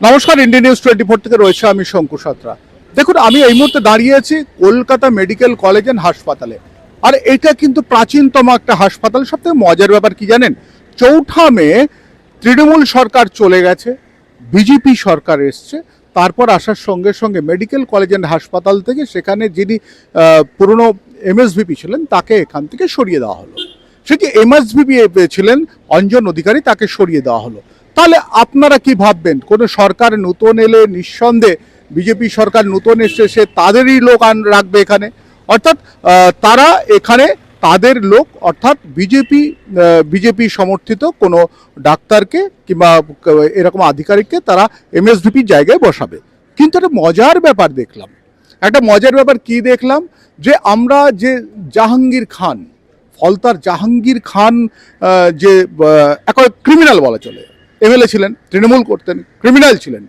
নমস্কার, India news 24 থেকে রয়েছে আমি শঙ্কু সাঁতরা। দেখুন, আমি এই মুহূর্তে দাঁড়িয়ে আছি কলকাতা মেডিকেল কলেজ অ্যান্ড হাসপাতালে। আর এটা কিন্তু প্রাচীনতম একটা হাসপাতাল। সবথেকে মজার ব্যাপার কি জানেন, 4 মে তৃণমূল সরকার চলে গেছে, বিজেপি সরকার এসছে, তারপর আসার সঙ্গে সঙ্গে মেডিকেল কলেজ অ্যান্ড হাসপাতাল থেকে সেখানে যিনি পুরনো এমএসভিপি ছিলেন তাকে এখান থেকে সরিয়ে দেওয়া হলো। সেটি এমএসভিপি ছিলেন অঞ্জন অধিকারী, তাকে সরিয়ে দেওয়া হলো। তাহলে আপনারা কি ভাববেন, কোনো সরকার নতুন এলে নিঃসন্দেহে বিজেপি সরকার নতুন এসে সে তাদেরই লোক রাখবে এখানে, অর্থাৎ তারা এখানে তাদের লোক, অর্থাৎ বিজেপি সমর্থিত কোনো ডাক্তারকে কিংবা এরকম আধিকারিককে তারা এমএসভিপির জায়গায় বসাবে। কিন্তু একটা মজার ব্যাপার দেখলাম, কি দেখলাম, যে আমরা যে জাহাঙ্গীর খান, ফলতার জাহাঙ্গীর খান, যে একটা ক্রিমিনাল বলা চলে, এমএলএ ছিলেন, তৃণমূল করতেন, ক্রিমিনাল ছিলেন,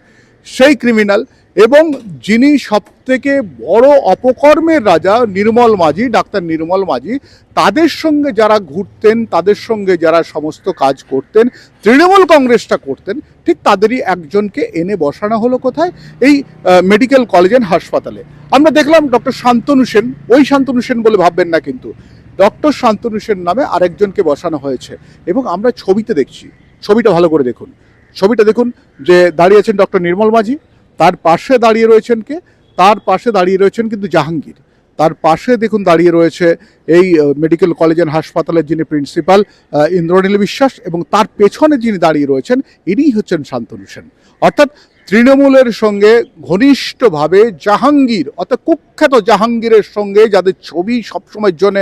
সেই ক্রিমিনাল, এবং যিনি সবথেকে বড় অপকর্মের রাজা নির্মল মাঝি, ডাক্তার নির্মল মাঝি, তাদের সঙ্গে যারা ঘুরতেন, তাদের সঙ্গে যারা সমস্ত কাজ করতেন, তৃণমূল কংগ্রেসটা করতেন, ঠিক তাদেরই একজনকে এনে বসানো হলো কোথায়, এই মেডিকেল কলেজ অ্যান্ড হাসপাতালে। আমরা দেখলাম ডক্টর শান্তনু সেন, ওই শান্তনু সেন বলে ভাববেন না, কিন্তু ডক্টর শান্তনু সেন নামে আরেকজনকে বসানো হয়েছে। এবং আমরা ছবিতে দেখছি, ছবিটা ভালো করে দেখুন, ছবিটা দেখুন, যে দাঁড়িয়ে আছেন ডক্টর নির্মল মাঝি, তার পাশে দাঁড়িয়ে রয়েছেন কে, তার পাশে দাঁড়িয়ে রয়েছেন কিন্তু জাহাঙ্গীর, তার পাশে দেখুন দাঁড়িয়ে রয়েছে এই মেডিকেল কলেজ অ্যান্ড হাসপাতালের যিনি প্রিন্সিপাল ইন্দ্রনীল বিশ্বাস, এবং তার পেছনে যিনি দাঁড়িয়ে রয়েছেন ইনিই হচ্ছেন শান্তনু সেন। অর্থাৎ তৃণমূলের সঙ্গে ঘনিষ্ঠভাবে জাহাঙ্গীর, অর্থাৎ কুখ্যাত জাহাঙ্গীরের সঙ্গে যাদের ছবি সবসময়ের জন্য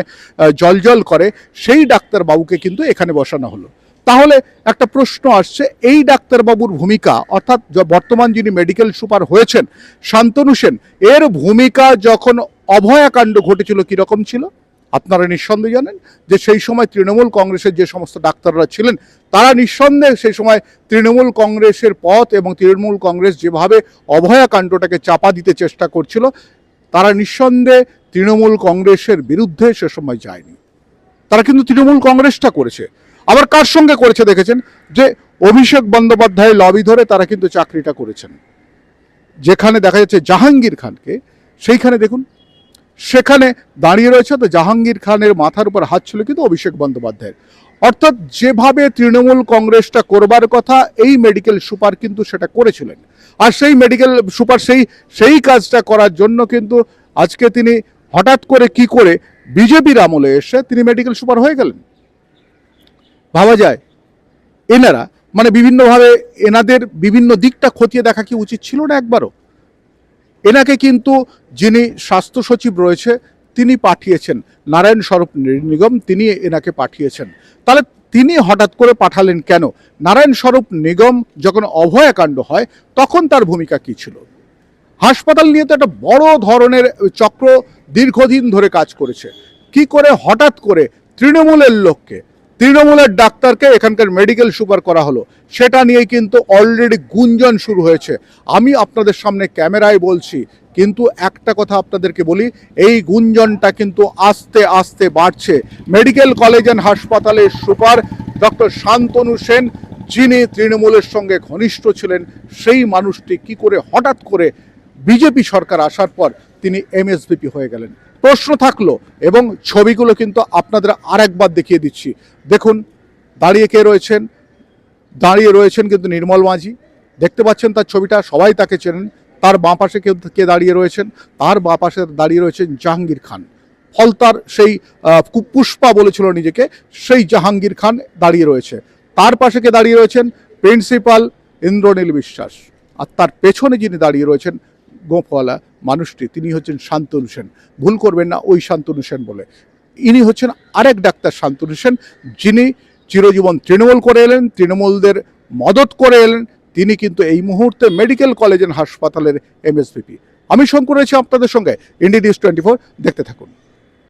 জলজল করে, সেই ডাক্তারবাবুকে কিন্তু এখানে বসানো হলো। তাহলে একটা প্রশ্ন আসছে, এই ডাক্তারবাবুর ভূমিকা, অর্থাৎ বর্তমান যিনি মেডিকেল সুপার হয়েছেন শান্তনু সেন, এর ভূমিকা যখন অভয়াকাণ্ড ঘটেছিল কীরকম ছিল আপনারা নিঃসন্দেহে জানেন। যে সেই সময় তৃণমূল কংগ্রেসের যে সমস্ত ডাক্তাররা ছিলেন, তারা নিঃসন্দেহে সেই সময় তৃণমূল কংগ্রেসের পথ এবং তৃণমূল কংগ্রেস যেভাবে অভয়াকাণ্ডটাকে চাপা দিতে চেষ্টা করছিল, তারা নিঃসন্দেহে তৃণমূল কংগ্রেসের বিরুদ্ধে সে সময় যায়নি, তারা কিন্তু তৃণমূল কংগ্রেসটা করেছে। আবার কার সঙ্গে করেছে দেখেছেন, যে অভিষেক বন্দ্যোপাধ্যায়ের লবি ধরে তারা কিন্তু চাকরিটা করেছেন। যেখানে দেখা যাচ্ছে জাহাঙ্গীর খানকে, সেইখানে দেখুন, সেখানে দাঁড়িয়ে রয়েছে, তো জাহাঙ্গীর খানের মাথার উপর হাত ছিল কিন্তু অভিষেক বন্দ্যোপাধ্যায়ের। অর্থাৎ যেভাবে তৃণমূল কংগ্রেসটা করবার কথা, এই মেডিকেল সুপার কিন্তু সেটা করেছিলেন। আর সেই মেডিকেল সুপার সেই কাজটা করার জন্য কিন্তু আজকে তিনি হঠাৎ করে কি করে বিজেপির আমলে এসে তিনি মেডিকেল সুপার হয়ে গেলেন। ভাবা যায়, এনারা মানে বিভিন্নভাবে এনাদের বিভিন্ন দিকটা খতিয়ে দেখা কি উচিত ছিল না একবারও? এনাকে কিন্তু যিনি স্বাস্থ্য সচিব রয়েছে তিনি পাঠিয়েছেন, নারায়ণ স্বরূপ নিগম, তিনি এনাকে পাঠিয়েছেন। তাহলে তিনি হঠাৎ করে পাঠালেন কেন? নারায়ণ স্বরূপ নিগম যখন অভয়াকাণ্ড হয় তখন তার ভূমিকা কী ছিল? হাসপাতাল নিয়ে তো একটা বড় ধরনের চক্র দীর্ঘদিন ধরে কাজ করেছে। কি করে হঠাৎ করে তৃণমূলের লোককে, তৃণমূলের ডাক্তারকে এখানকার মেডিকেল সুপার করা হলো, সেটা নিয়ে কিন্তু অলরেডি গুঞ্জন শুরু হয়েছে। আমি আপনাদের সামনে ক্যামেরায় বলছি, কিন্তু একটা কথা আপনাদেরকে বলি, এই গুঞ্জনটা কিন্তু আস্তে আস্তে বাড়ছে। মেডিকেল কলেজ অ্যান্ড হাসপাতালের সুপার ডক্টর শান্তনু সেন, যিনি তৃণমূলের সঙ্গে ঘনিষ্ঠ ছিলেন, সেই মানুষটি কি করে হঠাৎ করে বিজেপি সরকার আসার পর তিনি এমএসভিপি হয়ে গেলেন? প্রশ্ন থাকলো, এবং ছবিগুলো কিন্তু আপনাদের আরেকবার দেখিয়ে দিচ্ছি। দেখুন, দাঁড়িয়ে কে রয়েছেন, দাঁড়িয়ে রয়েছেন কিন্তু নির্মল মাঝি, দেখতে পাচ্ছেন তার ছবিটা, সবাই তাকে চেনেন। তার বাঁ পাশে কে দাঁড়িয়ে রয়েছেন, তার বাঁ পাশে দাঁড়িয়ে রয়েছেন জাহাঙ্গীর খান, ফলতার সেই পুষ্পা বলেছিল নিজেকে, সেই জাহাঙ্গীর খান দাঁড়িয়ে রয়েছে। তার পাশে কে দাঁড়িয়ে রয়েছেন, প্রিন্সিপাল ইন্দ্রনীল বিশ্বাস। আর তার পেছনে যিনি দাঁড়িয়ে রয়েছেন গোঁফওয়ালা মানুষটি, তিনি হচ্ছেন শান্তনু সেন। ভুল করবেন না, ওই শান্তনু সেন বলে, ইনি হচ্ছেন আরেক ডাক্তার শান্তনু সেন, যিনি চিরজীবন তৃণমূল করে এলেন, তৃণমূলদের মদত করে এলেন। তিনি কিন্তু এই মুহূর্তে মেডিকেল কলেজ অ্যান্ড হাসপাতালের এমএসভিপি। আমি শঙ্কু রয়েছি আপনাদের সঙ্গে, ইন্ডিয়া নিউজ 24, দেখতে থাকুন।